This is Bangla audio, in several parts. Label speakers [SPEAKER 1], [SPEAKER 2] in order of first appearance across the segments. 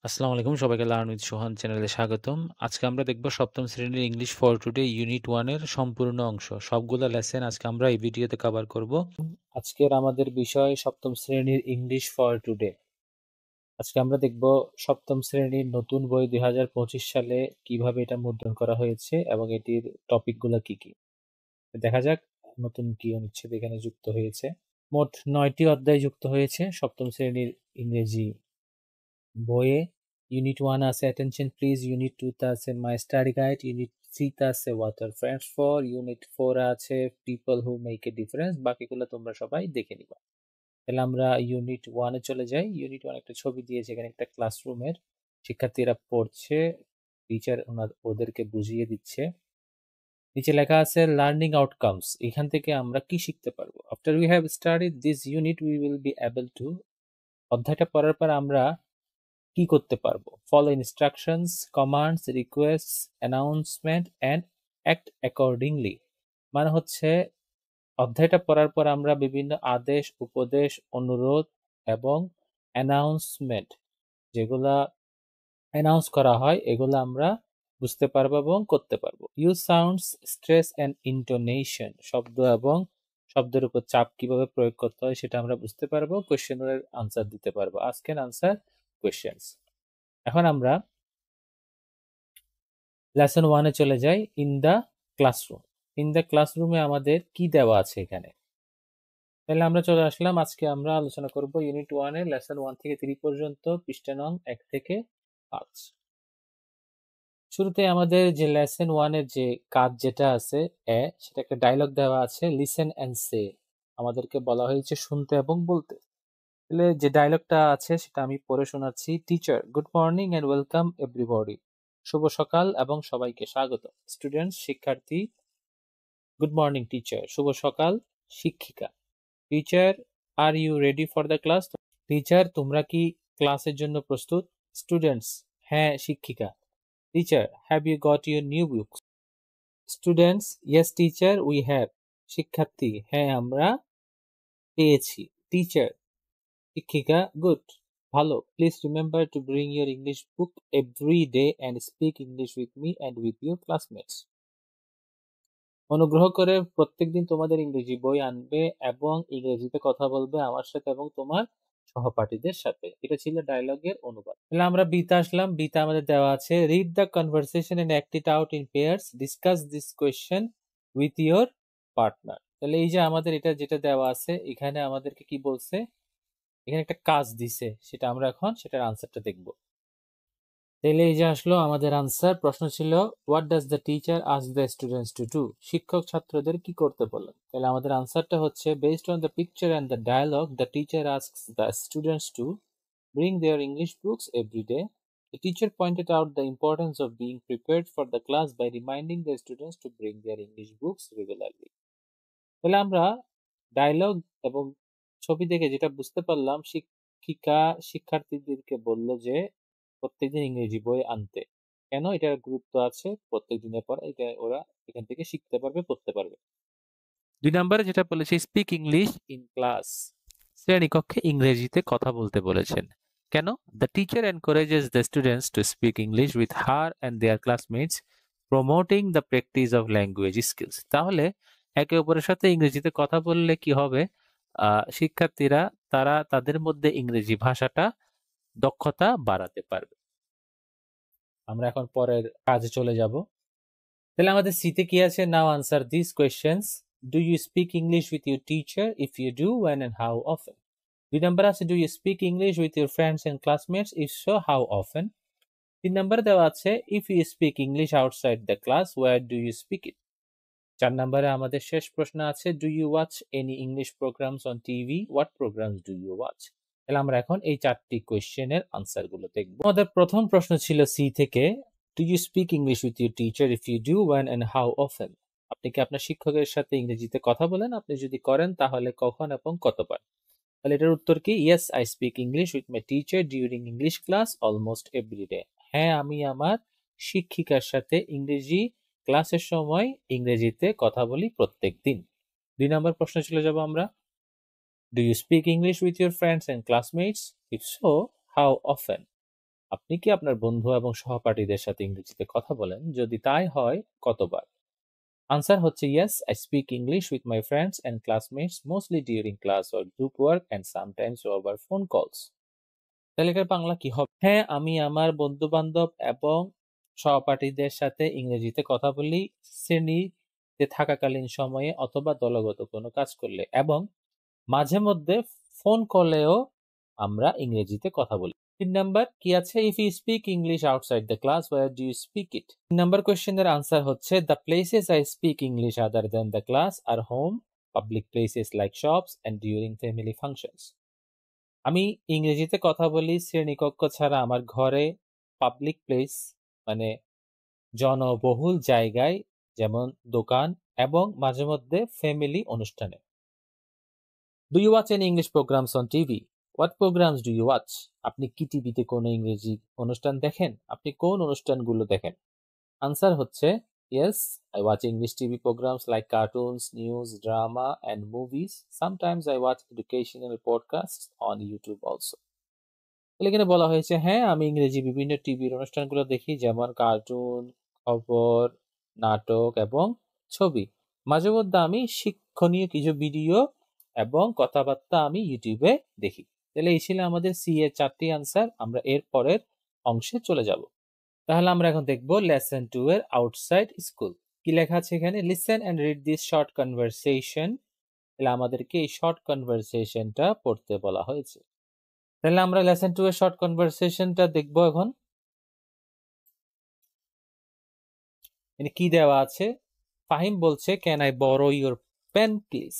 [SPEAKER 1] আসসালামু আলাইকুম সবাইকে লার্ন উইথ সোহান চ্যানেলে স্বাগতম। আজকে আমরা দেখব সপ্তম শ্রেণীর ইংলিশ ফর টুডে ইউনিট 1 এর সম্পূর্ণ অংশ। সবগুলো লেসন আজকে আমরা এই ভিডিওতে কভার করব। আজকের আমাদের বিষয় সপ্তম শ্রেণীর ইংলিশ ফর টুডে। আজকে আমরা দেখব সপ্তম শ্রেণীর নতুন বই 2025 সালে কিভাবে এটা মুদ্রণ করা হয়েছে এবং এটির টপিকগুলো কি কি। দেখা যাক নতুন কি অনুচ্ছেদ এখানে যুক্ত হয়েছে। মোট 9টি অধ্যায় যুক্ত হয়েছে সপ্তম শ্রেণীর ইংরেজি বইয়ে। ইউনিট 1 আছে অ্যাটেনশন প্লিজ, ইউনিট 2 তে আছে মাই স্টাডি গাইড, ইউনিট 3 তে আছে what are friends for, unit 4 আছে people who make a difference. বাকিগুলো তোমরা সবাই দেখে নিবা। তাহলে আমরা ইউনিট 1 এ চলে যাই। ইউনিট 1 একটা ছবি দিয়েছে, এখানে একটা ক্লাসরুমের শিক্ষার্থীরা পড়ছে, টিচার ওদেরকে বুঝিয়ে দিচ্ছে। নিচে লেখা আছে লার্নিং আউটকামস, এখান থেকে আমরা কি শিখতে পারবো। After we have studied this unit we will be able to, অধ্যায়টা পড়ার পর আমরা কি করতে পারবো। Follow instructions, commands, রিকোয়েস্টস, announcement and act accordingly. মানে হচ্ছে অধ্যায়টা পড়ার পর আমরা বিভিন্ন আদেশ, উপদেশ, অনুরোধ এবং অ্যানাউন্সমেন্ট, যেগুলা অ্যানাউন্স করা হয়, এগুলো আমরা বুঝতে পারবো এবং করতে পারবো। Use sounds, stress and intonation, শব্দ এবং শব্দের উপর চাপ কিভাবে প্রয়োগ করতে হয় সেটা আমরা বুঝতে পারবো। কোয়েশ্চেনের আনসার দিতে পারবো। আজকের আনসার কোয়েশ্চেন্স। এখন আমরা লেসন 1 এ চলে যাই। In the classroom. In the ক্লাসরুমে আমাদের কি দেওয়া আছে এখানে। তাহলে আমরা চলে আসলাম। আজকে আমরা আলোচনা করব ইউনিট 1 এর লেসন 1 থেকে 3 পর্যন্ত, পৃষ্ঠা নং 1 থেকে 5। শুরুতে আমাদের যে লেসন 1 এর যে কাজ যেটা আছে সেটা একটা ডায়লগ দেওয়া আছে, লিসেন এন্ড সে। আমাদেরকে বলা হয়েছে শুনতে এবং বলতে। তাহলে যে ডায়লগটা আছে সেটা আমি পড়ে শোনাচ্ছি। Teacher, good morning and welcome everybody. শুভ সকাল এবং সবাইকে স্বাগত। স্টুডেন্টস, শিক্ষার্থী। গুড মর্নিং টিচার, শুভ সকাল শিক্ষিকা। Teacher, are you ready for the class? Teacher, তোমরা কি ক্লাসের জন্য প্রস্তুত? স্টুডেন্টস, হ্যাঁ শিক্ষিকা। Teacher, have you got your new books? Students, yes teacher we have. শিক্ষার্থী, হ্যাঁ আমরা পেয়েছি। টিচার, শিক্ষিকা, গুড, ভালো। Please remember to bring your English book every day and speak English with me and with your classmates. অনুগ্রহ করে প্রত্যেকদিন তোমাদের ইংরেজি বই আনবে এবং ইংরেজিতে কথা বলবে আমার সাথে এবং তোমার সহপাঠীদের সাথে। এটা ছিল ডায়লগের অনুবাদ। তাহলে আমরা বিতে আসলাম। বিতে আমাদের দেওয়া আছে, read the conversation and act it out in pairs, discuss this question with your partner. তাহলে এই যে আমাদের এটা যেটা দেওয়া আছে, এখানে আমাদেরকে কি বলছে, এখানে একটা কাজ দিছে, সেটা আমরা এখন সেটার আনসারটা দেখব। তাহলে এই যে আসলো আমাদের আনসার। প্রশ্ন ছিল, what does the teacher ask the students to do? শিক্ষক ছাত্রদের কি করতে বলেন? তাহলে আমাদের আনসারটা হচ্ছে, based on the picture and the dialogue the teacher asks the students to bring their English books every day. The teacher pointed out the importance of being prepared for the class by reminding the students to bring their English books regularly. তাহলে আমরা ডায়লগ এবং ছবি দেখে যেটা বুঝতে পারলাম, শিক্ষিকা শিক্ষার্থীদেরকে বলল যে প্রত্যেকদিন ইংরেজি বই আনতে। কেন? এটার গুরুত্ব আছে, প্রত্যেকদিনের পর এটা ওরা এখান থেকে শিখতে পারবে, পড়তে পারবে। 2 নম্বরে যেটা বলেছে, স্পিক ইংলিশ ইন ক্লাস। শ্রেণীকক্ষে ইংরেজিতে কথা বলতে বলেছেন। কেন? The teacher encourages the students to speak English with her and their classmates, promoting the practice of language skills. তাহলে একে অপরের সাথে ইংরেজিতে কথা বললে কি হবে? শিক্ষার্থীরা তারা তাদের মধ্যে ইংরেজি ভাষাটা দক্ষতা বাড়াতে পারবে। আমরা এখন পরের কাজে চলে যাব। তাহলে আমাদের সিতে কি আছে? Now answer this questions. Do you speak English with your teacher? If you do, when and how often? 2 নম্বর আছে, do you speak English with your friends and classmates? If so, how often? 3 নম্বরে দেওয়া আছে, if you speak English outside the class, where do you speak it? 4 নম্বরে আমাদের শেষ প্রশ্ন আছে, do you watch any English programmes on TV? What programs do you watch? তাহলে আমরা এখন এই 4টি কোয়েশ্চেনের আনসার গুলো দেখব। আমাদের প্রথম প্রশ্ন ছিল সি থেকে, do you speak English with your teacher? If you do, when and how often? আপনি কি আপনার শিক্ষকের সাথে ইংরেজিতে কথা বলেন? আপনি যদি করেন তাহলে কখন এবং কতবার? তাহলে এটার উত্তর কি? Yes, I speak English with my teacher during English class almost every day. হ্যাঁ, আমি আমার শিক্ষিকার সাথে ইংরেজি ক্লাসের সময় ইংরেজিতে কথা বলি প্রত্যেক দিন। 2 নম্বর প্রশ্ন চলে যাব আমরা। Do you speak English with your friends and classmates? If so, how often? আপনি কি আপনার বন্ধু এবং সহপাঠীদের সাথে ইংরেজিতে কথা বলেন? যদি তাই হয় কতবার? আনসার হচ্ছে yes, I speak English with my friends and classmates mostly during class or group work and sometimes over phone calls. তাহলে এটার বাংলা কি হবে? হ্যাঁ, আমি আমার বন্ধু-বান্ধব এবং সহপাঠীদের সাথে ইংরেজিতে কথা বলি শ্রেণীতে থাকাকালীন সময়ে অথবা দলগত কোনো কাজ করলে এবং মাঝে মধ্যে ফোন কলেও আমরা ইংরেজিতে কথা বলি। 3 নাম্বার কি আছে? If you speak English outside the class where do you speak it? 3 number কোয়েশ্চেনের আনসার হচ্ছে the places I speak English other than the class or home, public places like shops and during family functions. আমি ইংরেজিতে কথা বলি শ্রেণীকক্ষ ছাড়া আমার ঘরে, পাবলিক প্লেস মানে জনবহুল জায়গায় যেমন দোকান এবং মাঝে মধ্যে ফ্যামিলি অনুষ্ঠানে। Do you watch any English programs on TV? What programs do you watch? আপনি কি টিভিতে কোনো ইংরেজি অনুষ্ঠান দেখেন? আপনি কোন অনুষ্ঠানগুলো দেখেন? আনসার হচ্ছে yes, I watch English TV programs like cartoons, news, drama and movies. Sometimes I watch educational podcasts on YouTube also. এখানে বলা হয়েছে হ্যাঁ, আমি ইংরেজি বিভিন্ন টিভির অনুষ্ঠানগুলো দেখি যেমন কার্টুন, খবর, নাটক এবং ছবি। মাঝে মধ্যে আমি শিক্ষণীয় কিছু ভিডিও এবং কথাবার্তা আমি ইউটিউবে দেখি। তাহলে এই ছিল আমাদের সি এর 4টি আনসার। আমরা এর পরের অংশে চলে যাব। তাহলে আমরা এখন দেখব লেসন 2 এর আউটসাইড স্কুল। কি লেখা আছে এখানে? Listen and read this short conversation. তাহলে আমাদেরকে এই শর্ট কনভারসেশনটা পড়তে বলা হয়েছে। তাহলে আমরা লেসন 2 এর শর্ট কনভারসেশনটা দেখব এখন। এখানে কি দেওয়া আছে? ফাহিম বলছে can I borrow your pen please?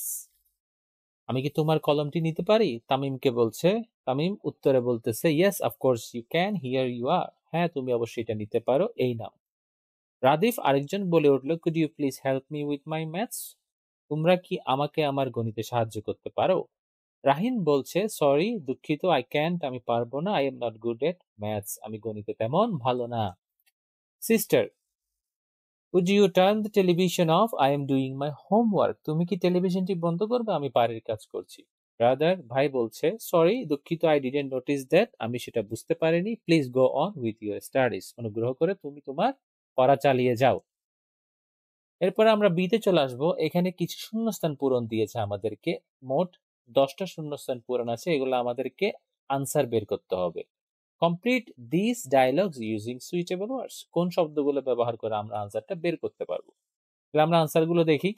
[SPEAKER 1] আমি কি তোমার কলমটি নিতে পারি? তামিমকে বলছে। তামিম উত্তরে বলতেছে yes of course you can, here you are. হ্যাঁ, তুমি অবশ্যই এটা নিতে পারো, এই নাও। রাদিফ আরেকজন বলে উঠলো could you please help me with my maths? তোমরা কি আমাকে আমার গণিতে সাহায্য করতে পারো? রাহিন বলছে সরি দুঃখিত আই ক্যান্ট, আমি পারবো না, I am not good at maths, আমি গণিতে তেমন ভালো না। Sister would you turn the television off, I am doing my homework? তুমি কি টেলিভিশনটি বন্ধ করবে, আমি বাড়ির কাজ করছি। ব্রাদার ভাই বলছে সরি দুঃখিত আই ডিডন্ট নোটিস দ্যাট, আমি সেটা বুঝতে পারিনি, please go on with your studies, অনুগ্রহ করে তুমি তোমার পড়া চালিয়ে যাও। এরপরে আমরা বিতে চলে আসবো। এখানে কিছু শূন্যস্থান পূরণ দিয়েছে আমাদেরকে, মোট 10টা শূন্যস্থান পূরণ আছে, এগুলো আমাদেরকে আনসার বের করতে হবে। Complete this dialogues using suitable words. কোন শব্দগুলো ব্যবহার করে আমরা আনসারটা বের করতে পারবো। তাহলে আমরা আনসারগুলো দেখি।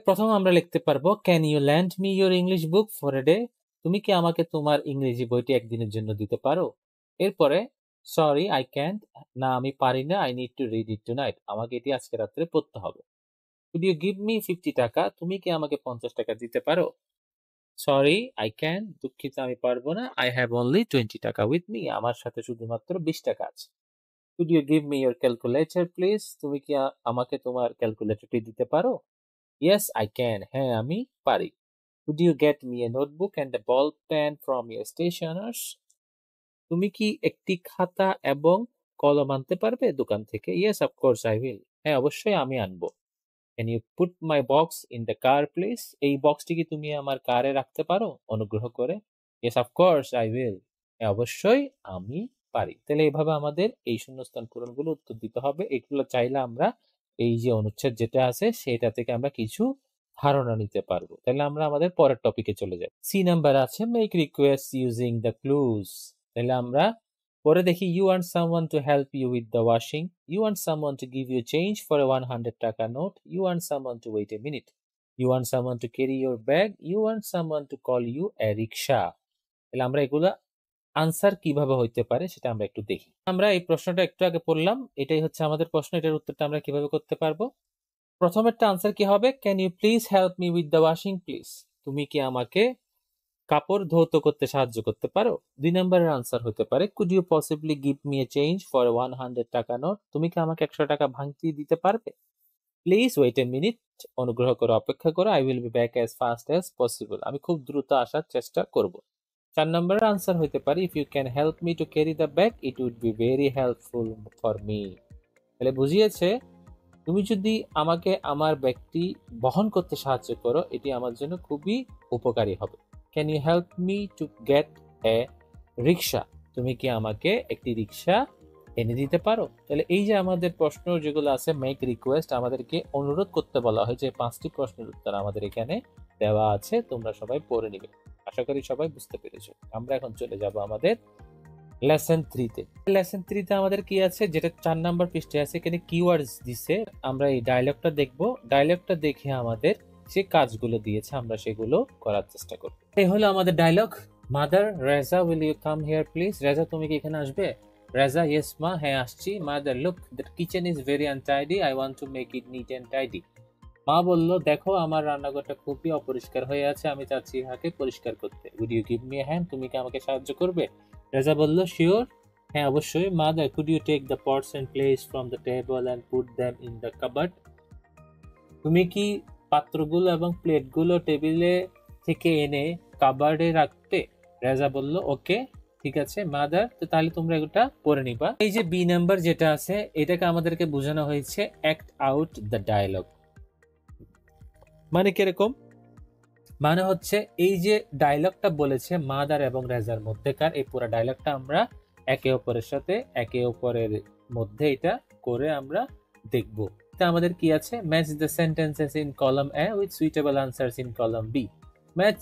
[SPEAKER 1] প্রথম আমরা লিখতে পারবো can you lend me your English book for a day? তুমি কি আমাকে তোমার ইংরেজি বইটি একদিনের জন্য দিতে পারো? এরপরে সরি আই ক্যান্ট, না আমি পারি না, I need to read it tonight, আমাকে এটি আজকে রাত্রে পড়তে হবে। কুড ইউ গিভ মি 50 টাকা? তুমি কি আমাকে 50 টাকা দিতে পারো? সরি আই ক্যান, দুঃখিত আমি পারবো না, আই হ্যাভ অনলি 20 টাকা উইথ মি, আমার সাথে শুধুমাত্র 20 টাকা আছে। Could you give me your calculator please? তুমি কি আমাকে তোমার ক্যালকুলেটরটি দিতে পারো? ইয়েস আই ক্যান, হ্যাঁ আমি পারি। Could you get me a notebook and a ball pen from your stationers? তুমি কি একটি খাতা এবং কলম আনতে পারবে দোকান থেকে? ইয়েস অফকোর্স আই উইল, হ্যাঁ অবশ্যই আমি আনবো। Can you put my box in the car please? এই বক্সটি কি তুমি আমার কারে রাখতে পারো অনুগ্রহ করে? ইয়েস অফকোর্স আই উইল, হ্যাঁ অবশ্যই আমি পারি। তাহলে এইভাবে আমাদের এই শূন্যস্থান পূরণগুলো উত্তর দিতে হবে। এগুলো চাইলে আমরা এই যে অনুচ্ছেদ যেটা আছে সেটা থেকে আমরা কিছু ধারণা নিতে পারবো। তাহলে আমরা আমাদের পরের টপিকে চলে যাই। সি নাম্বার আছে make request using the clues. তাহলে আমরা পরে দেখি you want someone to help you with the washing, you want someone to give you change for a 100 টাকা note, you want someone to wait a minute, you want someone to carry your bag, you want someone to call you a rickshaw. তাহলে আমরা এগুলা আনসার কিভাবে হইতে পারে সেটা আমরা একটু দেখি। আমরা এই প্রশ্নটা একটু আগে পড়লাম, এটাই হচ্ছে আমাদের প্রশ্ন, এটার উত্তরটা আমরা কিভাবে করতে পারবো। প্রথমেরটা আনসার কি হবে? Can you please help me with the washing please? তুমি কি আমাকে কাপড় ধৌত করতে সাহায্য করতে পারো? 2 নম্বরের আনসার হতে পারে could you possibly give me a change for 100 টাকা নোট? তুমি কি আমাকে 100 টাকা ভাঙতি দিতে পারবে? প্লিজ ওয়েট এ মিনিট, অনুগ্রহ করে অপেক্ষা করো, I will be back as fast as possible, আমি খুব দ্রুত আসার চেষ্টা করব। 4 নম্বরের আনসার হতে পারে if you can help me to carry the bag it would be very helpful for me. তাহলে বুঝিয়েছে তুমি যদি আমাকে আমার ব্যাগটি বহন করতে সাহায্য করো এটি আমার জন্য খুবই উপকারী হবে। Can you help me to get a rickshaw? তুমি কি আমাকে একটি রিক্সা এনে দিতে পারো? তাহলে এই যে আমাদের প্রশ্ন যেগুলো আছে, মেক রিকোয়েস্ট, আমাদেরকে অনুরোধ করতে বলা হয়, যে 5টি প্রশ্নের উত্তর আমাদের এখানে দেওয়া আছে, তোমরা সবাই পড়ে নিবে। আশা করি সবাই বুঝতে পেরেছো। আমরা এখন চলে যাব আমাদের লেসন 3-তে। লেসন 3-তে আমাদের কি আছে, যেটা 4 নাম্বার পৃষ্ঠায় আছে, এখানে কিওয়ার্ডস দিছে। আমরা এই ডায়লগটা দেখব, ডায়লগটা দেখে আমাদের যে কাজগুলো দিয়েছে আমরা সেগুলো করার চেষ্টা করব। এই হলো আমাদের dialogue. Mother, Reza will you come here please? Reza তুমি কি এখানে আসবে? রেজা, ইয়েস মা, হ্যাঁ আসছি। Mother, look the kitchen is very untidy, I want to make it neat and tidy. মা বলল, দেখো আমার রান্নাঘরটা খুবই অপরিষ্কার হয়ে আছে, আমি চাচ্ছি ইহাকে পরিষ্কার করতে। Would you give me a hand? তুমি কি আমাকে সাহায্য করবে? রেজা বলল, শিওর, হ্যাঁ অবশ্যই। Mother, could you take the pots and plates from the table and put them in the cupboard? তুমি কি পাত্রগুলো এবং প্লেটগুলো টেবিলে থেকে এনে কাবার্ডে রাখতে? রেজা বলল, ওকে, ঠিক আছে মাদার। তো তাহলে তোমরা এটা পড়ে নিবা। এই যে বি নাম্বার যেটা আছে, এটাকে আমাদেরকে বোঝানো হয়েছে অ্যাক্ট আউট দ্য ডায়লগ। মানে কিরকম? মানে হচ্ছে এই যে ডায়লগটা বলেছে মাদার এবং রেজার মধ্যেকার, এই পুরো ডায়লগটা আমরা একে অপরের সাথে একে অপরের মধ্যে এটা করে আমরা দেখব। তা আমাদের কি আছে, match the sentences in column A with suitable answers in column B. Match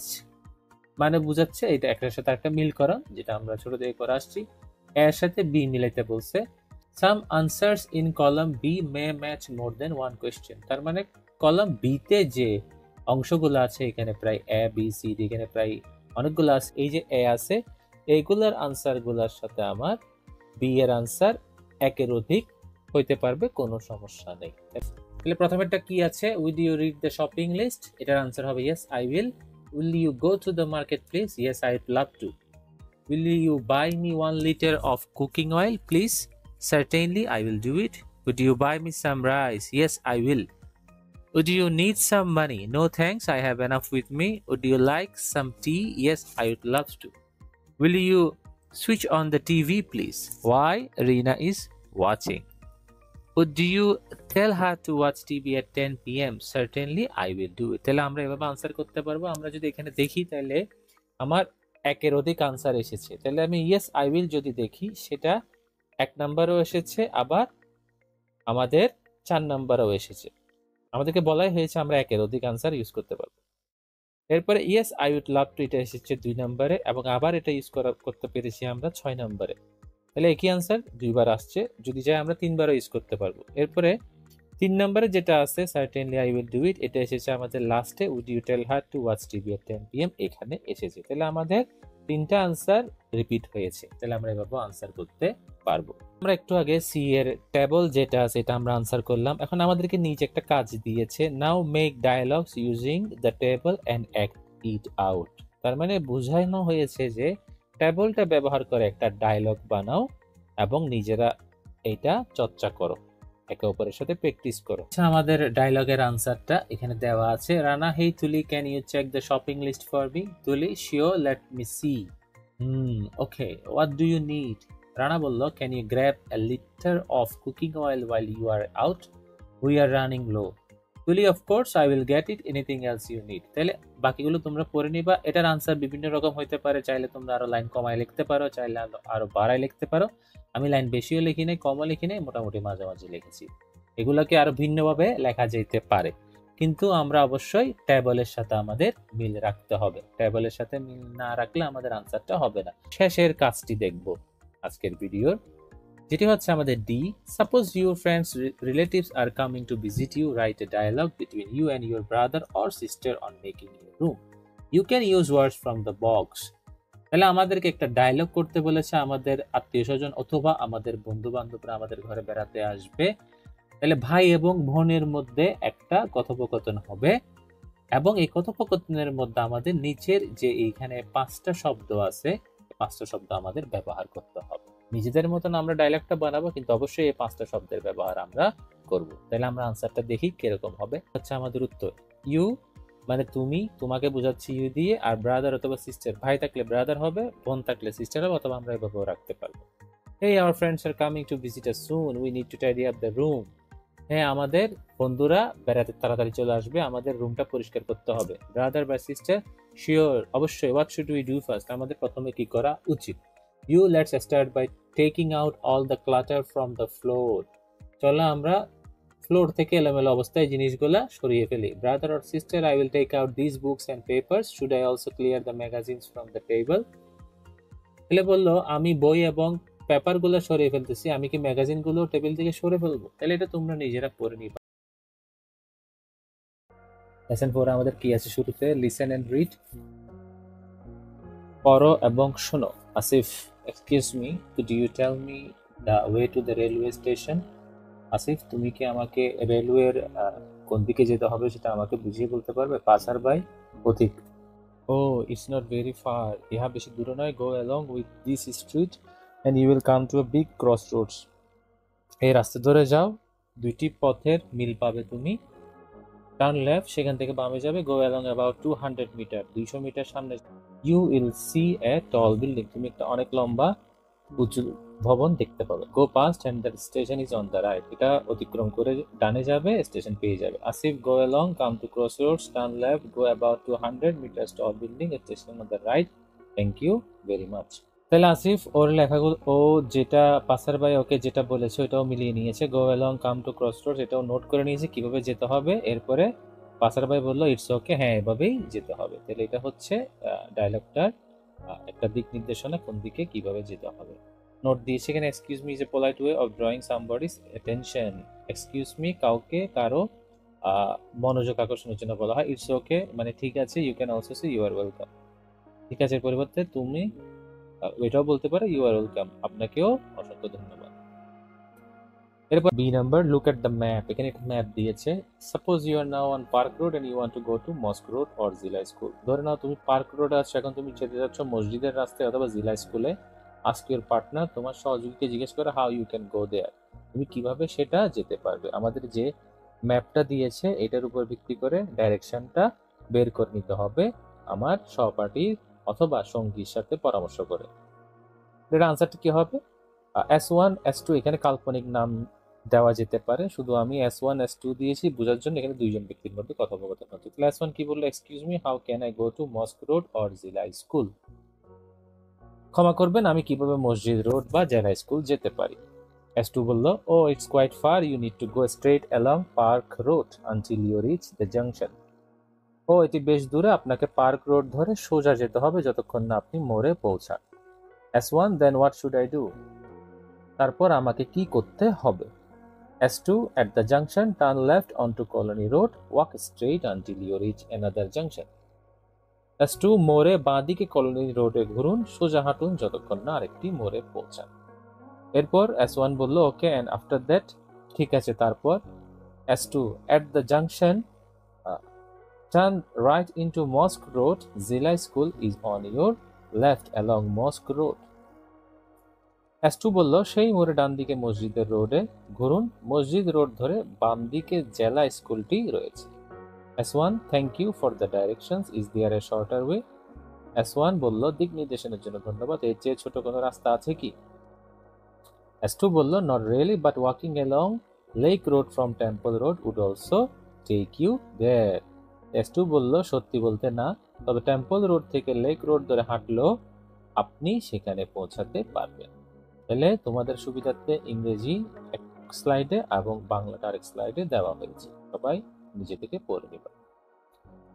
[SPEAKER 1] মানে বুঝাচ্ছে এটা একটার সাথে একটা মিলকরণ, যেটা আমরা ছোট থেকে করে আসছি। এর সাথে বি মিলাইতে বলছে। Some answers in column B may match more than one question. তার মানে কলাম বি তে যে অংশগুলো আছে, এখানে প্রায় এ বি সি ডি, এখানে প্রায় অনেকগুলো আছে। এই যে এ আছে, এইগুলার আনসার গুলার সাথে আমার বি এর আনসার একের অধিক হইতে পারবে, কোনো সমস্যা নেই। তাহলে প্রথমেরটা কি আছে, will you read the shopping list? এটার আনসার হবে yes I will. Will you go to the market please? Yes I would love to. Will you buy me 1 liter of cooking oil please? Certainly I will do it. Would you buy me some rice? Yes I will. Would you need some money? No thanks, I have enough with me. Would you like some tea? Yes, I would love to. Will you switch on the TV, please? Why? Rina is watching. Would you tell her to watch TV at 10 p.m? Certainly, I will do it. তাহলে আমরা এভাবে আনসার করতে পারবো। আমরা যদি এখানে দেখি, তাহলে আমার একের অধিক আনসার এসেছে। তাহলে আমি ইয়েস আই উইল যদি দেখি, সেটা 1 নাম্বারও এসেছে, আবার আমাদের 4 নাম্বারও এসেছে। আমাদেরকে বলাই হয়েছে আমরা একের অধিক আনসার ইউজ করতে পারবো। এরপরে yes I would love to, এটা এসেছে 2 নম্বরে, এবং আবার এটা ইউজ করতে পেরেছি আমরা 6 নম্বরে। তাহলে একই আনসার 2 বার আসছে, যদি চাই আমরা 3 বারও ইউজ করতে পারবো। এরপরে 3 নম্বরে যেটা আছে, certainly I will do it, এটা এসেছে আমাদের লাস্টে। Would you tell her to watch TV at 10 p.m? এখানে এসেছে। তাহলে আমাদের 3টা আনসার রিপিট হয়েছে। তাহলে আমরা এভাবে আনসার করতে পারবো। আমরা একটু আগে সি এর টেবল যেটা আছে এটা আমরা আনসার করলাম। এখন আমাদেরকে নিচে একটা কাজ দিয়েছে, now make dialogues using the table and act it out. তার মানে বোঝানো হয়েছে যে টেবলটা ব্যবহার করে একটা ডায়লগ বানাও এবং নিজেরা এটা চর্চা করো, একে অপরের সাথে প্র্যাকটিস করো। আচ্ছা, আমাদের ডায়লগের আনসারটা এখানে দেওয়া আছে। Rana, hey Tuli, can you check the shopping list for me? Tuli, sure, let me see. Okay, what do you need? Rana বলল, can you grab a litre of cooking oil while you are out? We are running low. Tuli, of course I will get it, anything else you need. তাহলে বাকিগুলো তোমরা পড়ে নিবা। এটার আনসার বিভিন্ন রকম হইতে পারে, চাইলে তোমরা আরো লাইন কমায় লিখতে পারো, চাইলে আরো বাড়ায় লিখতে পারো। আমি লাইন বেশিও লিখি নাই, কমও লিখি নাই, মোটামুটি মাঝামাঝি লিখেছি। এগুলোকে আরো ভিন্নভাবে লেখা যেতে পারে, কিন্তু আমরা অবশ্যই টেবলের সাথে আমাদের মিল রাখতে হবে। টেবলের সাথে মিল না রাখলে আমাদের আনসারটা হবে না। শেষের কাজটি দেখব আজকের ভিডিওর, যেটি হচ্ছে আমাদের D. Suppose your friends relatives are coming to visit you, write a dialogue between you and your brother or sister on making your room. You can use words from the box. তাহলে আমাদেরকে একটা ডায়লগ করতে বলেছে, আমাদের আত্মীয় স্বজন অথবা আমাদের বন্ধু বান্ধবরা আমাদের ঘরে বেড়াতে আসবে। তাহলে ভাই এবং বোনের মধ্যে একটা কথোপকথন হবে, এবং এই কথোপকথনের মধ্যে আমাদের নিচের যে এইখানে 5টা শব্দ আছে, 5টা শব্দ আমাদের ব্যবহার করতে হবে। নিজেদের মতন আমরা ডায়লগটা বানাবো, কিন্তু অবশ্যই এই 5টা শব্দের ব্যবহার আমরা করব। তাহলে আমরা আনসারটা দেখি কিরকম হবে। হচ্ছে আমাদের উত্তর, ইউ মানে তুমি, তোমাকে বোঝাচ্ছি ইউ দিয়ে, আর ব্রাদার অথবা সিস্টার, ভাই থাকলে ব্রাদার হবে, বোন থাকলে সিস্টার হবে, অথবা আমরা এভাবেও রাখতে পারবো। Hey, our friends are coming to visit us soon. We need to tidy up the room. হ্যাঁ, আমাদের বন্ধুরা বেড়াতে তাড়াতাড়ি চলে আসবে, আমাদের রুমটা পরিষ্কার করতে হবে। ব্রাদার বা সিস্টার, শিওর, অবশ্যই। What should we do first? আমাদের প্রথমে কি করা উচিত? Let's start by taking out all the clutter from the floor. চলো আমরা ফ্লোর থেকে এলোমেলো অবস্থায় জিনিসগুলা সরিয়ে ফেলি। Brother or sister, I will take out these books and papers. Should I also clear the magazines from the table? ছেলে বলল, আমি বই এবং পেপারগুলো সরিয়ে ফেলতেছি, আমি কি ম্যাগাজিনগুলো টেবিল থেকে সরে ফেলবো? তাহলে এটা তোমরা নিজেরা পড়ে নিবা। লেসন 4 আমাদের কি আছে শুরুতে? Listen and read. পড়ো এবং শোনো। Asif, excuse me, could you tell me the way to the railway station? Asif, তুমি কি আমাকে রেলওয়ের কোন দিকে যেতে হবে সেটা আমাকে বুঝিয়ে বলতে পারবে? পাসার বাই, পথিক। Oh, it's not very far. ইহা বেশি দূরে নয়। Go along with this street and you will come to a big crossroads. এই রাস্তা ধরে যাও, দুইটি পথের মিল পাবে তুমি। টার্ন লেফট, সেখান থেকে বামে যাবে। Go along about 200 metre, 200 metre সামনে। You will see a tall building. তুমি একটা অনেক লম্বা উঁচু ভবন দেখতে পাবে। Go past and the station is on the right. এটা অতিক্রম করে ডানে যাবে, স্টেশন পেয়ে যাবে। Asif, go along, come to crossroads, turn left, go about 200 meters, tall building, station on the right. Thank you very much. তাহলে আসিফ ওর লেখাগুলো, ও যেটা পাসার বাই ওকে যেটা বলেছে ওটাও মিলিয়ে নিয়েছে। Go along, come to crossroads, এটাও নোট করে নিয়েছে কিভাবে যেতে হবে। এরপরে পাসার বাই বললো ইটস ওকে, হ্যাঁ এভাবেই যেতে হবে। তাহলে এটা হচ্ছে ডায়লগটার একটা দিক নির্দেশনা, কোন দিকে কিভাবে যেতে হবে। নোট দিয়েছে এখানে, excuse me is a polite way of drawing somebody's attention. Excuse me কাউকে কারো মনোযোগ আকর্ষণের জন্য বলা হয়। ইটস ওকে মানে ঠিক আছে। You can also say you are welcome. ঠিক আছে পরিবর্তে তুমি এটাও বলতে পারো ইউ আর ওয়েলকাম, আপনাকেও অসংখ্য ধন্যবাদ। এরপর B number, look at the map. এখানে একটা ম্যাপ দিয়েছে। Suppose you are now on Park Road and you want to go to Mosque Road or Zilla School. ধরে নাও তুমি পার্ক রোড আছো, এখন তুমি যেতে যাচ্ছ মসজিদের রাস্তায় অথবা জিলা স্কুলে। আস্ক ইউর পার্টনার, তোমার সহযোগীকে জিজ্ঞেস করো হাউ ইউ ক্যান গো দেয়ার, তুমি কিভাবে সেটা যেতে পারবে। আমাদের যে ম্যাপটা দিয়েছে এটার উপর ভিত্তি করে ডাইরেকশনটা বের করে নিতে হবে আমার সহপাঠীর অথবা সঙ্গীর সাথে পরামর্শ করে। এর আনসারটা কি হবে? S1 S2 এখানে কাল্পনিক নাম দেওয়া যেতে পারে, শুধু আমি S1 S2 দিয়েছি বোঝার জন্য। এখানে দুইজন ব্যক্তির মধ্যে কথোপকথন হচ্ছে। ক্লাস 1 কি বললো? Excuse me, how can I go to Mosque Road or Zilla school? ক্ষমা করবেন, আমি কিভাবে মসজিদ রোড বা জেলা স্কুল যেতে পারি? S2 বললো, oh it's quite far, you need to go straight along park road until you reach the junction. ও এটি বেশ দূরে, আপনাকে পার্ক রোড ধরে সোজা যেতে হবে যতক্ষণ না আপনি মোড়ে পৌঁছান। S1 then what should I do? তারপর আমাকে কি করতে হবে? S2 at the junction turn left onto Colony Road, walk straight until you reach another junction. S2 মোড়ে বাঁদিকে কলোনি রোডে ঘুরুন, সোজা হাঁটুন যতক্ষণ না আরেকটি মোড়ে পৌঁছান। এরপর S1 বলল ওকে and after that, ঠিক আছে তারপর। S2 at the junction turn right into Mosque Road, Zila School is on your left along Mosque Road. S2 বলল সেই মোড়ে ডান দিকে মসজিদের রোডে ঘুরুন, মসজিদ রোড ধরে বাম দিকে জেলা স্কুলটি রয়েছে। S1 thank you for the directions, is there a shorter way? S1 বলল দিক নির্দেশনের জন্য ধন্যবাদ, এর চেয়ে ছোট কোনো রাস্তা আছে কি? S2 বলল not really but walking along Lake Road from Temple Road would also take you there. S2 বলল সত্যি বলতে না, তবে টেম্পল রোড থেকে লেক রোড ধরে হাঁটলেও আপনি সেখানে পৌঁছাতে পারবেন। তাহলে তোমাদের সুবিধার্থে ইংরেজি এক স্লাইডে এবং বাংলাটা আরেক স্লাইডে দেওয়া হয়েছে, সবাই নিজে থেকে পড়ে নিবা।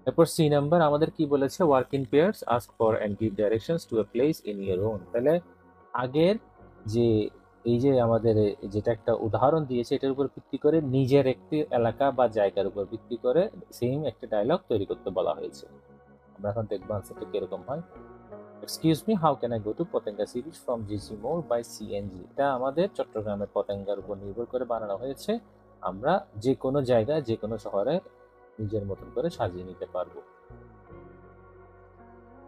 [SPEAKER 1] এরপর সি নাম্বার আমাদের কি বলেছে? Work in pairs, ask for and give directions to a place in your own. তাহলে আগের যে এই যে আমাদের যেটা একটা উদাহরণ দিয়েছে এটার উপর ভিত্তি করে নিজের একটি এলাকা বা জায়গার উপর ভিত্তি করে সেম একটা ডায়লগ তৈরি করতে বলা হয়েছে। আমরা এখন দেখবো আনসারটা কিরকম হয়। Excuse me, how can I go to Patenga sea beach from GC মোড় বাই সিএনজি? এটা আমাদের চট্টগ্রামের পতেঙ্গার উপর নির্ভর করে বানানো হয়েছে। আমরা যে কোনো জায়গায় যে কোনো শহরে নিজের মতন করে সাজিয়ে নিতে পারবো।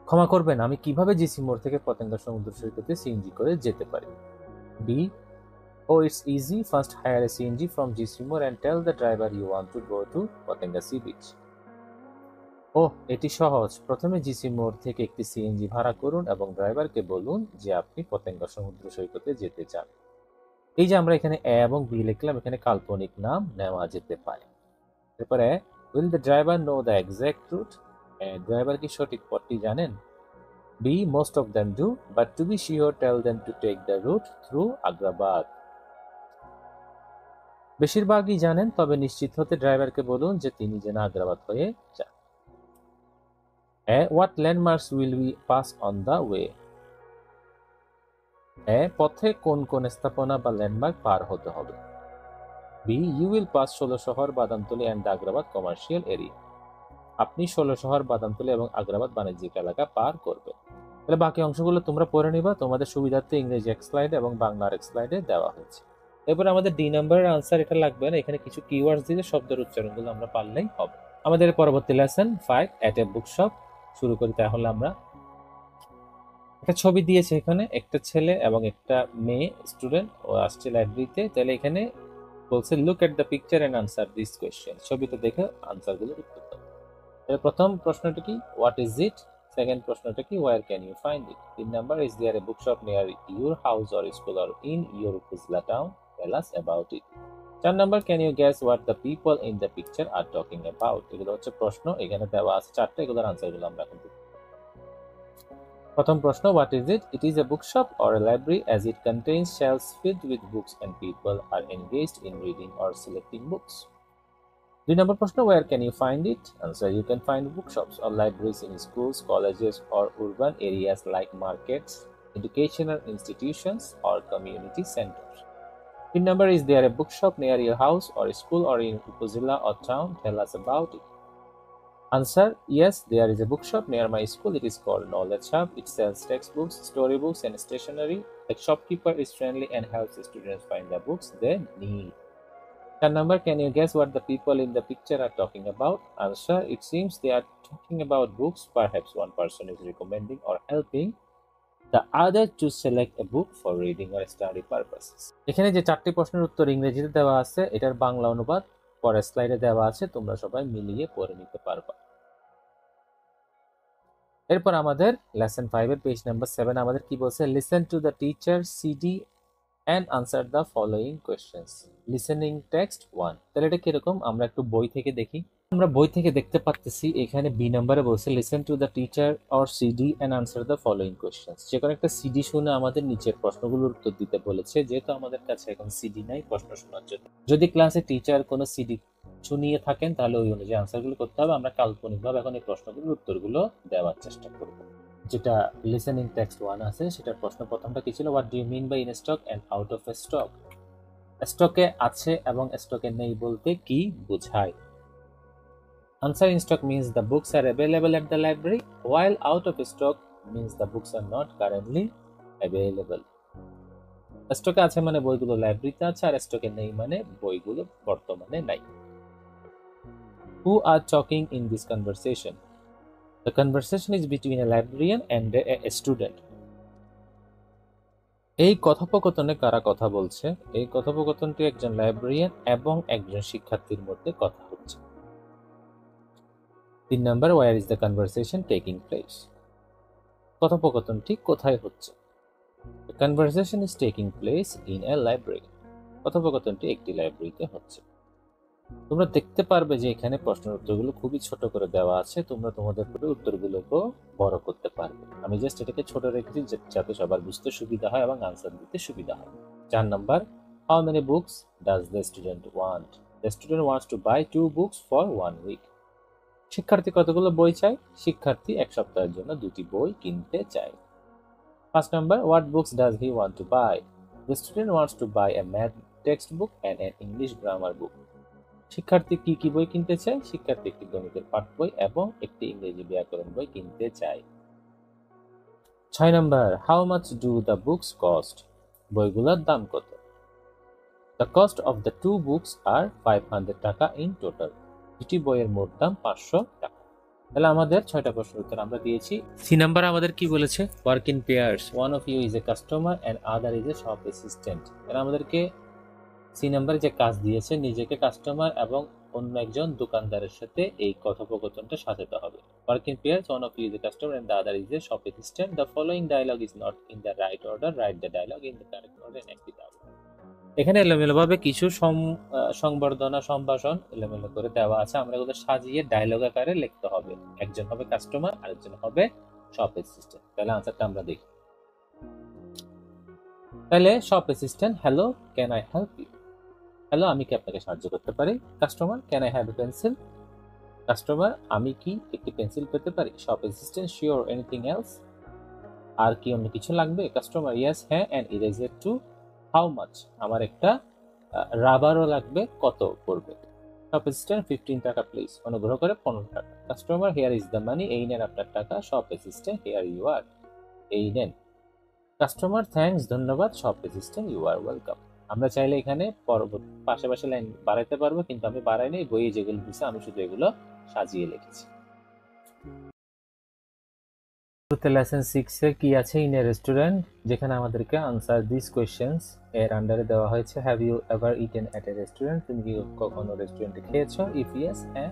[SPEAKER 1] ক্ষমা করবেন, আমি কিভাবে জিসি মোড় থেকে পতেঙ্গা সমুদ্র সৈকতে সিএনজি করে যেতে পারি? B, oh it's easy, first hire a CNG from GC মোড় and tell the driver you want to go to Patenga sea beach. ওহ এটি সহজ, প্রথমে জিসি মোড় থেকে একটি সিএনজি ভাড়া করুন এবং ড্রাইভারকে বলুন যে আপনি পতেঙ্গা সমুদ্র সৈকতে যেতে চান। এই যে আমরা এখানে এ এবং বি লিখলাম, এখানে কাল্পনিক নাম নেওয়া যেতে পারে। এরপরে will the driver know the exact route? Driver কি সঠিক পথটি জানেন? B. Most of them do, but to be sure, tell them to take the route through Agrabad. বেশিরভাগই জানেন, তবে নিশ্চিত হতে ড্রাইভারকে বলুন যে তিনি যেন আগ্রাবাদ হয়ে যান। A. What landmarks will we pass on the way? A. পথে কোন কোন স্থাপনা বা ল্যান্ডমার্ক পার হতে হবে। B. You will pass Sholashahar, Badamtali and the Agrabad commercial area. আপনি ষোলশহর, বাদামতলী এবং আগ্রাবাদ বাণিজ্যিক এলাকা পার করবেন। তাহলে বাকি অংশগুলো তোমরা পড়ে নিবা, তোমাদের সুবিধার্থে ইংরেজি এক স্লাইডে এবং বাংলা আরেক স্লাইডে দেওয়া হয়েছে। এরপর আমাদের ডি নাম্বারের আনসার এটা লাগবে না, এখানে কিছু কিওয়ার্ডস দিলে শব্দের উচ্চারণগুলো আমরা পারলেই হবে। আমাদের পরবর্তী লেসন 5 এট এ বুকশপ শুরু করি। তাহলে আমরা একটা ছবি দিয়েছে, এখানে একটা ছেলে এবং একটা মেয়ে স্টুডেন্ট ও আসছে লাইব্রেরিতে। তাহলে এখানে বলছে look at the picture and answer this question, ছবিতে দেখে আনসারগুলো উত্তর দাও। তাহলে প্রথম প্রশ্নটা কি, হোয়াট ইজ ইট? সেকেন্ড প্রশ্নটা কি, where can you find it? তিন number, is there a bookshop near your house or school or in your upazila town? Tell us about it. 4 number, can you guess what the people in the picture are talking about? এগুলো হচ্ছে প্রশ্ন, এখানে দেওয়া আছে 4টা, এগুলোর আনসারগুলো আমরা এখন দেখব। প্রথম প্রশ্ন, what is it? It is a bookshop or a library as it contains shelves filled with books and people are engaged in reading or selecting books. 2 number প্রশ্ন, where can you find it? Answer, you can find bookshops or libraries in schools, colleges or urban areas like markets, educational institutions or community centers. 3 number, is there a bookshop near your house or school or in upazila or town? Tell us about it. Answer, yes, there is a bookshop near my school. It is called Knowledge Hub. It sells textbooks, storybooks and stationery. The shopkeeper is friendly and helps students find the books they need. 10 number, can you guess what the people in the picture are talking about? Answer, it seems they are talking about books. Perhaps one person is recommending or helping the other to select a book for reading or study purposes. এখানে যে 4টি প্রশ্নের উত্তর ইংরেজিতে দেওয়া আছে, এটার বাংলা অনুবাদ পরের স্লাইডে দেওয়া আছে, তোমরা সবাই মিলিয়ে পড়ে নিতে পারবা। এরপর আমাদের লেসন 5 এর পেজ নাম্বার 7 আমাদের কি বলছে, listen to the teacher CD and answer the following questions. Listening text 1. তাহলে এটা কিরকম, আমরা একটু বই থেকে দেখি। আমরা বই থেকে দেখতে পাচ্ছি এখানে বি নাম্বারে বলছে listen to the teacher or CD and answer the following questions. যে কোনো একটা সিডি শুনে আমাদের নিচের প্রশ্নগুলোর উত্তর দিতে বলেছে। যেহেতু আমাদের কাছে এখন সিডি নাই প্রশ্ন শোনার জন্য, যদি ক্লাসে টিচার কোনো সিডি শুনিয়ে থাকেন তাহলে ওই অনুযায়ী আনসারগুলো করতে হবে। আমরা কাল্পনিকভাবে এখন এই প্রশ্নগুলোর উত্তরগুলো দেওয়ার চেষ্টা করব। যেটা লিসেনিং টেক্সট 1 আছে সেটার প্রশ্ন প্রথমটা কি ছিল, what do you mean by in stock and out of stock? স্টকে আছে এবং স্টকে নেই বলতে কি বোঝায়? Answer, in stock means the books are available at the library, while out of stock means the books are not currently available. স্টকে আছে মানে বইগুলো লাইব্রেরিতে আছে, আর স্টকে নেই মানে বইগুলো বর্তমানে নাই। Who are talking in this conversation? The conversation is between a librarian and a student. এই কথোপকথনে কারা কথা বলছে? এই কথোপকথনটি একজন লাইব্রেরিয়ান এবং একজন শিক্ষার্থীর মধ্যে কথা হচ্ছে। 3 number, where is the conversation taking place? কথোপকথনটি কোথায় হচ্ছে? The conversation is taking place in a library. কথোপকথনটি একটি লাইব্রেরিতে হচ্ছে। তোমরা দেখতে পারবে যে এখানে প্রশ্নের উত্তরগুলো খুবই ছোট করে দেওয়া আছে, তোমরা তোমাদের করে উত্তরগুলোকে বড় করতে পারবে। আমি জাস্ট এটাকে ছোট রেখেছি যাতে সবার বুঝতে সুবিধা হয় এবং আনসার দিতে সুবিধা হয়। 4 number, how many books does the student want? The student wants to buy 2 books for 1 week. শিক্ষার্থী কতগুলো বই চায়? শিক্ষার্থী এক সপ্তাহের জন্য 2টি বই কিনতে চায়। 5 number, what books does he want to buy? The student wants to buy a math textbook and an English grammar book. শিক্ষার্থী কি কি বই কিনতে চায়? শিক্ষার্থী একটি গণিতের পাঠ বই এবং একটি ইংরেজি ব্যাকরণ বই কিনতে চায়। 6 number, how much do the books cost? বইগুলোর দাম কত? The cost of the 2 books are 500 টাকা ইন টোটাল। দুটি বইয়ের মোট দাম 500 টাকা। তাহলে আমাদের 6টা প্রশ্নের উত্তর আমরা দিয়েছি। 3 নাম্বার আমাদের কি বলেছে, work in pairs, one of you is a customer and other is a shop assistant. তাহলে আমাদেরকে 3 নাম্বারে যে কাজ দিয়েছে, নিজেকে কাস্টমার এবং অন্য একজন দোকানদারের সাথে এই কথোপকথনটা সাজাতে হবে। Work in pairs, one of you is a customer and the other is a shop assistant. The following dialogue is not in the right order, write the dialogue in the correct order and act it out. এখানে এলোমেলোভাবে কিছু সংবর্ধনা সম্ভাষণ এলোমেলো করে দেওয়া আছে, আমরা এগুলো সাজিয়ে ডায়লগ আকারে লিখতে হবে। একজন হবে কাস্টমার, আরেকজন হবে শপ অ্যাসিস্ট্যান্ট। তাহলে আনসারটা আমরা দেখি। তাহলে shop assistant, hello, can I help you? Hello, আমি কি আপনাকে সাহায্য করতে পারি? Customer, can I have a pencil? Customer, আমি কি একটি পেন্সিল পেতে পারি? Shop assistant, sure, anything else? আর কি অন্য কিছু লাগবে? কাস্টমার, ইয়েস, হ্যাঁ, and eraser too, how much? আমার একটা রাবারও লাগবে, কত পড়বে? শপ অ্যাসিস্ট্যান্ট, 15 টাকা প্লিজ, অনুগ্রহ করে 15 টাকা। Customer, here is the money, এই নেন আপনার টাকা। Shop assistant, here you are, এই নেন। কাস্টমার, থ্যাঙ্কস, ধন্যবাদ। Shop assistant, you are welcome. আমরা চাইলে এখানে পাশাপাশি লাইন বাড়াইতে পারবো, কিন্তু আমি বাড়াইনি, বইয়ে যেগুলো দিচ্ছে আমি শুধু এগুলো সাজিয়ে লিখেছি। লেসন 6 এ কি আছে? ইন এ রেস্টুরেন্ট, যেখানে আমাদেরকে আনসার দিস কোয়েশ্চেন্স এর আন্ডারে দেওয়া হয়েছে। Have you ever eaten at a restaurant? তুমি কি কখনো রেস্টুরেন্টে খেয়েছো? ইফ ইয়েস, হ্যাঁ।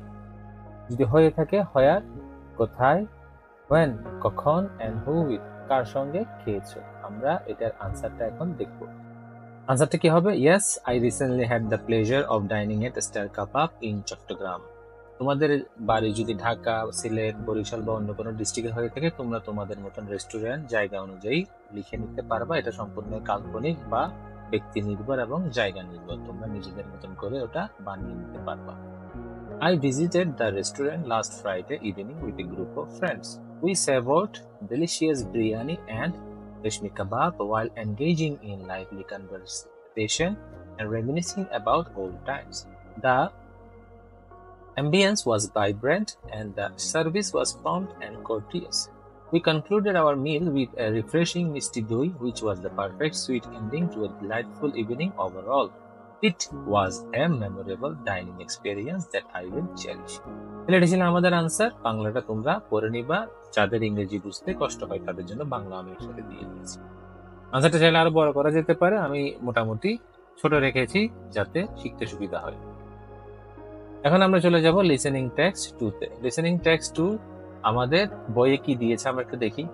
[SPEAKER 1] যদি হয়ে থাকে, হোয়ার, কোথায়, when, কখন, and who with, কার সঙ্গে খেয়েছো? আমরা এটার আনসারটা এখন দেখব। আনসারটা কি হবে? Yes, I recently had the pleasure of dining at Star Kabab in Chittagong. তোমাদের বাড়ি যদি ঢাকা, সিলেট, বরিশাল বা অন্য কোনো ডিস্ট্রিক্টে হয়ে থাকে, তোমরা তোমাদের মতন রেস্টুরেন্ট জায়গা অনুযায়ী লিখে নিতে পারবা। এটা সম্পূর্ণ কাল্পনিক বা ব্যক্তি নির্ভর এবং জায়গা নির্ভর, তোমরা নিজেদের মতন করে ওটা বানিয়ে নিতে পারবা। I visited the restaurant last Friday evening with a group of friends. We savored delicious biryani and reshmi kebab while engaging in lively conversation and reminiscing about old times. The ambience was vibrant and the service was prompt and courteous. We concluded our meal with a refreshing misti doi, which was the perfect sweet ending to a delightful evening overall. It was a memorable dining experience that I will cherish. এটা ছিল আমাদের আনসার। বাংলাটা তোমরা পড়ে নিবা, যাদের ইংরেজি বুঝতে কষ্ট হয় তাদের জন্য বাংলা আমি একসাথে দিয়ে দিয়েছি। আনসারটা চাইলে আরো বড় করা যেতে পারে, আমি মোটামুটি ছোট রেখেছি যাতে শিখতে সুবিধা হয়। এখন আমরা চলে যাব লিসেনিং টেক্সট 2 তে। লিসেনিং টেক্সট 2 আমাদের বইয়ে কি দিয়েছে আমরা একটু দেখি।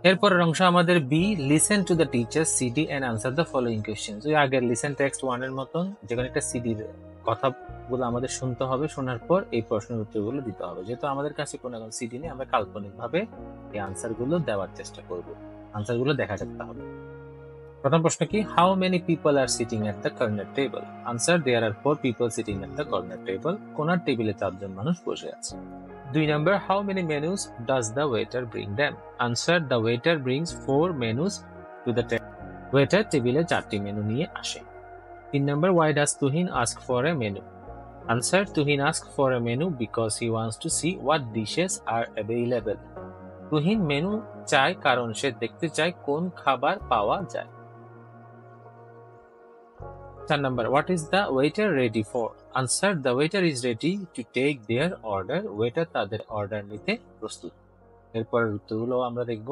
[SPEAKER 1] এরপরের অংশ আমাদের B, listen to the teacher CD and answer the following questions. ওই আগের লিসেন টেক্সট 1 এর মতন, যেখানে একটা সিডির কথাগুলো আমাদের শুনতে হবে, শোনার পর এই প্রশ্নের উত্তরগুলো দিতে হবে। যেহেতু আমাদের কাছে কোনো এখন সিডি নেই, আমরা কাল্পনিকভাবে এই আনসারগুলো দেওয়ার চেষ্টা করব, আনসারগুলো দেখা যেতে হবে। প্রথম প্রশ্ন কি? How many people are sitting at the corner table? Answer, there are 4 people sitting at the corner table. কোনার টেবিলে 4 জন মানুষ বসে আছে। 2 number, how many menus does the waiter bring them? Answer, the waiter brings 4 menus to the table. Waiter টেবিলে 4টি মেনু নিয়ে আসে। 3 number, why does Tuhin ask for a menu? Answer, Tuhin asks for a menu because he wants to see what dishes are available. Tuhin menu চায় কারণ সে দেখতে চায় কোন খাবার পাওয়া যায়। 4 number, what is the waiter ready for? Answer, the waiter is ready to take their order. Waiter তাদের অর্ডার নিতে প্রস্তুত। এরপরের উত্তরগুলো আমরা দেখব।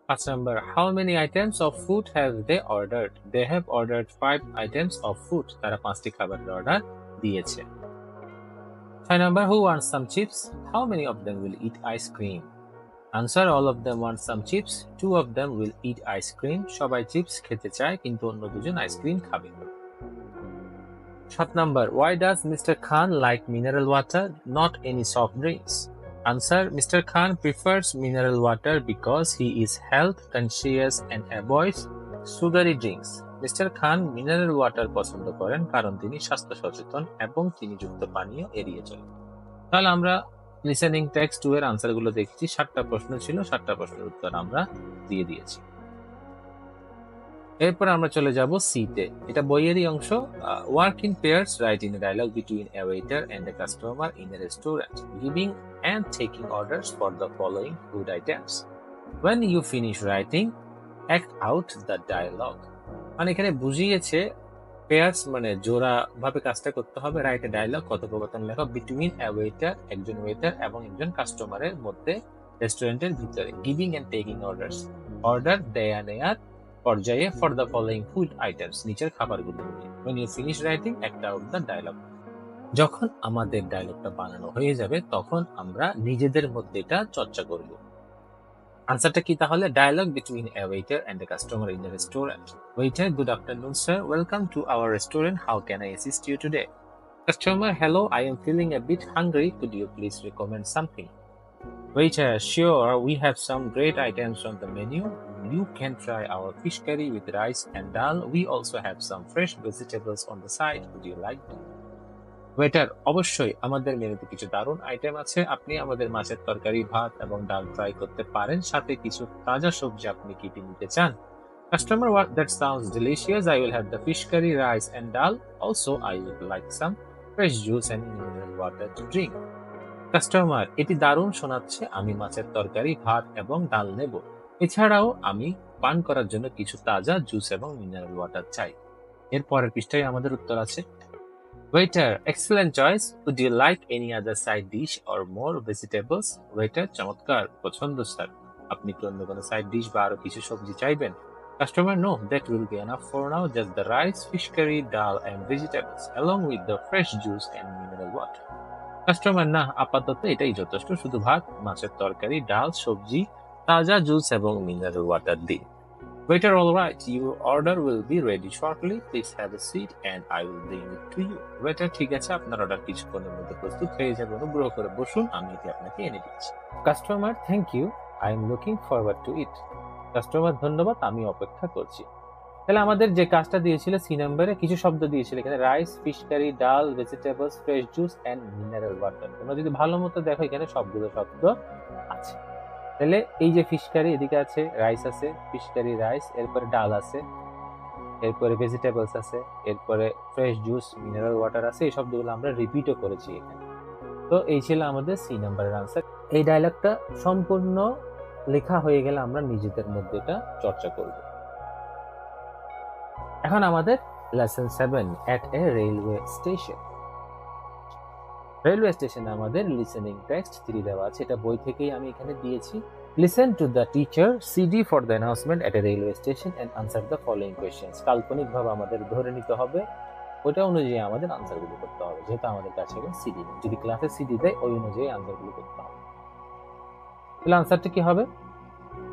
[SPEAKER 1] 5 number, how many items of food have they ordered? They have ordered 5 items of food. তারা 5টি খাবারের অর্ডার দিয়েছে। 6 number, who wants some chips? How many of them will eat ice cream? Answer, all of them want some chips. 2 of them will eat ice cream. সবাই চিপস খেতে চায় কিন্তু অন্য দুজন আইসক্রিম খাবে। 7 number, why does Mr. Khan like mineral water, not any soft drinks? Answer, Mr. Khan prefers mineral water because he is health conscious and avoids sugary drinks. Mr. Khan mineral water পছন্দ করেন কারণ তিনি স্বাস্থ্য সচেতন এবং চিনিযুক্ত পানীয় এড়িয়ে চলেন। তাহলে আমরা লিসেনিং টেক্সট 2 এর আনসারগুলো দেখছি। 7টা প্রশ্ন ছিল, 7টা প্রশ্নের উত্তর আমরা দিয়ে দিয়েছি। এরপর আমরা চলে যাব সি তে। এটা বইয়েরই অংশ। Work in pairs, write in a dialogue between a waiter and a customer in a restaurant, giving and taking orders for the following food items. When you finish writing, act out the dialogue. মানে এখানে বুঝিয়েছে পেয়ার্স মানে জোড়া ভাবে কাজটা করতে হবে। রাইট এ ডায়লগ, কথোপকথন লেখা বিটুইন এ ওয়েটার, একজন ওয়েটার এবং একজন কাস্টমারের মধ্যে রেস্টুরেন্টের ভিতরে। Giving and taking orders, order দেয়া নেয়ার পর্যায়ে for the following food items, নিচের খাবারগুলো নিয়ে। When you finish writing, act out the dialogue. যখন আমাদের ডায়লগটা বানানো হয়ে যাবে তখন আমরা নিজেদের মধ্যে এটা চর্চা করব। আনসারটা কি তাহলে? Dialogue between a waiter and a customer in a restaurant. Waiter, good afternoon sir, welcome to our restaurant, how can I assist you today? Customer, hello, I am feeling a bit hungry. Could you please recommend something? Waiter, sure, we have some great items on the menu. You can try our fish curry with rice and dal. We also have some fresh vegetables on the side. Would you like them? Waiter, অবশ্যই আমাদের মেনুতে কিছু দারুণ আইটেম আছে। আপনি আমাদের মাছের তরকারি, ভাত এবং ডাল ট্রাই করতে পারেন। সাথে কিছু তাজা সবজি আপনি কি নিতে চান? Customer, what that sounds delicious. I will have the fish curry, rice and dal. Also, I would like some fresh juice and mineral water to drink. Customer, এটি দারুণ শোনাচ্ছে। আমি মাছের তরকারি, ভাত এবং ডাল নেব। এছাড়াও আমি পান করার জন্য কিছু তাজা জুস এবং মিনারেল ওয়াটার চাই। এর পরের পৃষ্ঠায় আমাদের উত্তর আছে। Waiter, excellent choice. Would you like any other side dish or more vegetables? Waiter, চমৎকার পছন্দ স্যার। আপনি কি অন্য কোনো সাইড ডিশ বা আরো কিছু সবজি চাইবেন? Customer, no, that will be enough for now. Just the rice, fish curry, dal and vegetables along with the fresh juice and mineral water. Customer, না, আপাতত এটাই যথেষ্ট। শুধু ভাত, মাছের তরকারি, ডাল, সবজি, তাজা জুস এবং মিনারেল ওয়াটার দিন। Waiter, all right, your order will be ready shortly. Please have a seat and I will bring it to you. Waiter, ঠিক আছে, আপনার অর্ডার কিছুক্ষণের মধ্যে প্রস্তুত হয়ে যাবে। অনুগ্রহ করে বসুন, আমি এটি আপনাকে এনে দিচ্ছি। Customer, thank you, I am looking forward to it. Customer, ধন্যবাদ, আমি অপেক্ষা করছি। তাহলে আমাদের যে কাজটা দিয়েছিল সি নাম্বারে, কিছু শব্দ দিয়েছিল এখানে, rice, fish curry, dal, vegetables, fresh juice and mineral water. তোমরা যদি ভালো মতো দেখো এখানে সবগুলো শব্দ আছে। তাহলে এই যে ফিশ কারি, এদিকে আছে রাইস, আছে ফিশ কারি রাইস, এরপরে ডাল আছে, এরপরে ভেজিটেবলস আছে, এরপরে ফ্রেশ জুস, মিনারেল ওয়াটার আছে। এই শব্দগুলো আমরা রিপিটও করেছি এখানে। তো এই ছিল আমাদের সি নাম্বারের আনসার। এই ডায়লগটা সম্পূর্ণ লেখা হয়ে গেলে আমরা নিজেদের মধ্যে এটা চর্চা করব। এখন আমাদের lesson 7, at a railway station. Railway স্টেশনে আমাদের লিসেনিং টেক্সট 3 দেওয়া আছে। এটা বই থেকেই আমি এখানে দিয়েছি। Listen to the teacher CD for the announcement at a railway station and answer the following questions. কাল্পনিকভাবে আমাদের ধরে নিতে হবে, ওটা অনুযায়ী আমাদের আনসারগুলো করতে হবে, যেহেতু আমাদের কাছে সিডি নেই। যদি ক্লাসে সিডি দেয় ওই অনুযায়ী আনসারগুলো করতে হবে। তাহলে আনসারটা কি হবে?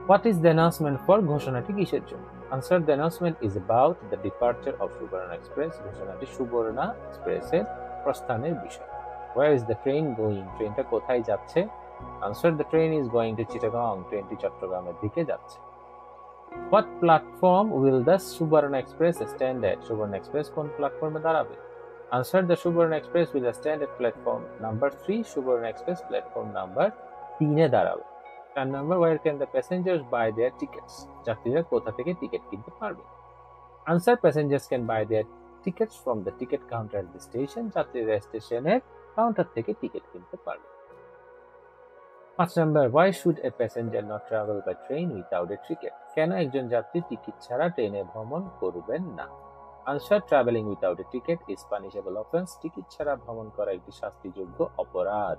[SPEAKER 1] What is the announcement for? ঘোষণাটি কিসের জন্য? Answer, the announcement is about the departure of Suborna express. ঘোষণাটি সুবর্ণা এক্সপ্রেসের প্রস্থানের বিষয়। Where is the train going? ট্রেনটা কোথায় যাচ্ছে? Answer, the train is going to Chittagong. ট্রেনটি চট্টগ্রামের দিকে যাচ্ছে। What platform will the Subarna Express stand at? Subarna Express কোন প্ল্যাটফর্মে দাঁড়াবে? Answer, the Subarna Express will stand at platform number 3. Subarna Express platform number 3 এ দাঁড়াবে। 4 number, where can the passengers buy their tickets? যাত্রীরা কোথা থেকে টিকিট কিনতে পারবে? Answer, passengers can buy their tickets from the ticket counter at the station. যাত্রীরা স্টেশনের কাউন্টার থেকে টিকিট কিনতে পারবে। 5 number, why should a passenger not travel by train without a ticket? কেন একজন যাত্রী টিকিট ছাড়া ট্রেনে ভ্রমণ করবেন না? Answer, traveling without a ticket is punishable offense. Ticket ছাড়া ভ্রমণ করা একটি শাস্তিযোগ্য অপরাধ।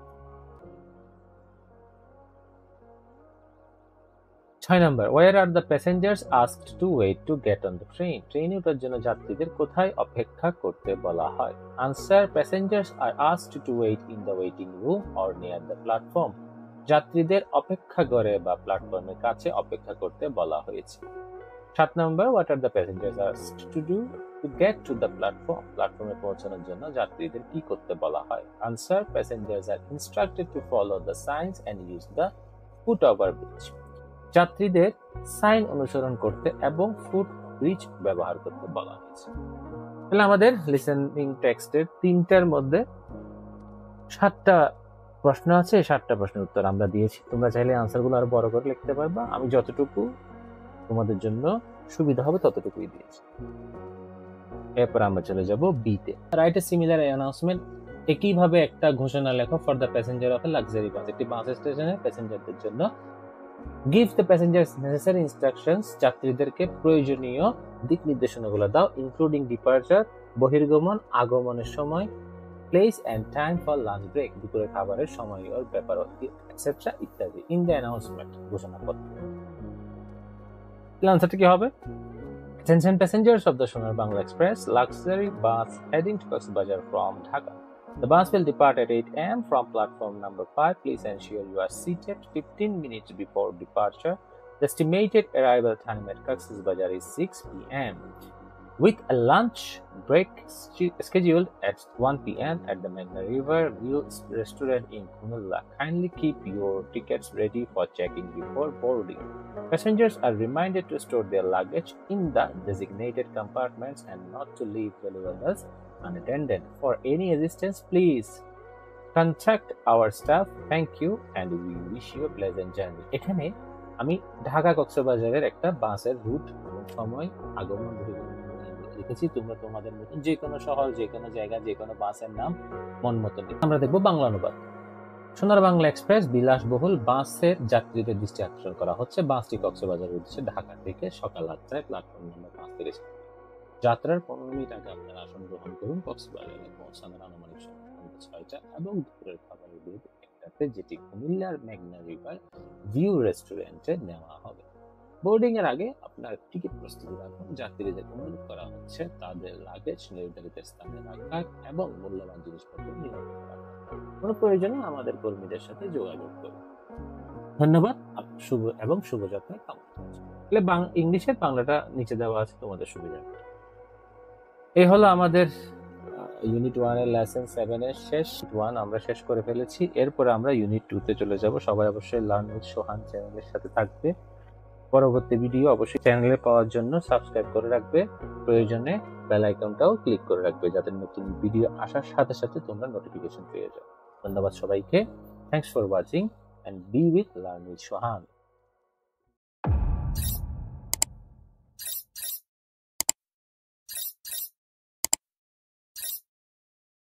[SPEAKER 1] 6 number, where are the passengers asked to wait to get on the train? ট্রেনে ওঠার জন্য যাত্রীদের কোথায় অপেক্ষা করতে বলা হয়? Answer, passengers are asked to wait in the waiting room or near the platform. যাত্রীদের অপেক্ষাঘরে বা প্ল্যাটফর্মের কাছে অপেক্ষা করতে বলা হয়েছে। 7 number, what are the passengers asked to do to get to the platform? প্ল্যাটফর্মে পৌঁছানোর জন্য যাত্রীদের কি করতে বলা হয়? Answer, passengers are instructed to follow the signs and use the foot overbridge. যাত্রীদের সাইন অনুসরণ করতে এবং ফুট ব্রিজ ব্যবহার করতে বলা হয়েছে। তাহলে আমাদের লিসেনিং টেক্সটের 3টার মধ্যে 7টা প্রশ্ন আছে। 7টা প্রশ্নের উত্তর আমরা দিয়েছি। তোমরা চাইলে আনসারগুলো আরো বড় করে লিখতে পারবা। আমি যতটুকু তোমাদের জন্য সুবিধা হবে ততটুকুই দিয়েছি। এরপর আমরা চলে যাব বিতে। Write a similar announcement. একইভাবে একটা ঘোষণা লেখো for the passenger of A luxury bus. একটি বাস স্টেশনে প্যাসেঞ্জারদের জন্য। Give the passengers necessary instructions. যাত্রীদেরকে প্রয়োজনীয় দিক নির্দেশনাগুলো দাও, ইনক্লুডিং ডিপার্চার, বহির্গমন, আগমনের সময়, place and time for lunch break, দুপুরের খাবারের সময় ও ব্যাপার এটসেট্রা ইত্যাদি। ইন দ্য অ্যানাউন্সমেন্ট, ঘোষণাপত্র। আনসারটা কি হবে? Attention passengers of the Sonar Bangla Express luxury bus heading to Coxbajar from Dhaka. The bus will depart at 8 a.m. from platform number 5. Please ensure you are seated 15 minutes before departure. The estimated arrival time at Coxbajar is 6 p.m. With a lunch break scheduled at 1 p.m. at the Meghna River View Restaurant in Kumulla. Kindly keep your tickets ready for checking before boarding. Passengers are reminded to store their luggage in the designated compartments and not to leave valuables unattended. For any assistance, please contact our staff. Thank you and we wish you a pleasant journey. এখানে আমি ঢাকা কক্সবাজারের একটা বাসের রুট এবং সময় আগমন লিখেছি। তোমরা তোমাদের মতো যে কোনো শহর, যে কোনো জায়গা, যে কোনো বাসের নাম মন মতো লিখে। আমরা দেখবো বাংলা অনুবাদ। সোনার বাংলা এক্সপ্রেস বিলাসবহুল বাসের যাত্রীদের দৃষ্টি আকর্ষণ করা হচ্ছে। বাসটি কক্সবাজারের উদ্দেশ্যে ঢাকা থেকে সকাল 8টায় প্ল্যাটফর্ম নম্বর 5 থেকে যাত্রার 15 মিনিট আগে আপনারা আসন গ্রহণ করুন। কক্সবাজারে পৌঁছানোর আনুমানিক সময় সন্ধ্যা 6টা এবং দুপুরের খাবারের বিরতি 1টাতে, যেটি কুমিল্লার মেঘনা রিভার ভিউ রেস্টুরেন্টে নেওয়া হবে। বোর্ডিং এর আগে আপনার টিকিট প্রস্তুতি রাখুন। যাত্রীদের অনুরোধ করা হচ্ছে তাদের লাগেজ নির্ধারিত স্থানে রাখা এবং মূল্যবান জিনিসপত্র নিরাপদে রাখা। কোনো প্রয়োজনে আমাদের কর্মীদের সাথে যোগাযোগ করুন। ধন্যবাদ। শুভ এবং শুভযাত্রা কামনা করছি। ইংলিশের বাংলাটা নিচে দেওয়া আছে তোমাদের সুবিধা। এই হলো আমাদের ইউনিট 1 এর লেসন 7 এর শেষ। 1 আমরা শেষ করে ফেলেছি। এরপরে আমরা ইউনিট 2 তে চলে যাব। সবাই অবশ্যই লার্ন উইথ সোহান চ্যানেলের সাথে থাকবে। পরবর্তী ভিডিও অবশ্যই চ্যানেলে পাওয়ার জন্য সাবস্ক্রাইব করে রাখবে। প্রয়োজনে বেল আইকনটাও ক্লিক করে রাখবে, যাতে নতুন ভিডিও আসার সাথে সাথে তোমরা নোটিফিকেশন পেয়ে যাও। ধন্যবাদ সবাইকে। Thanks for watching and be with learn with Sohan.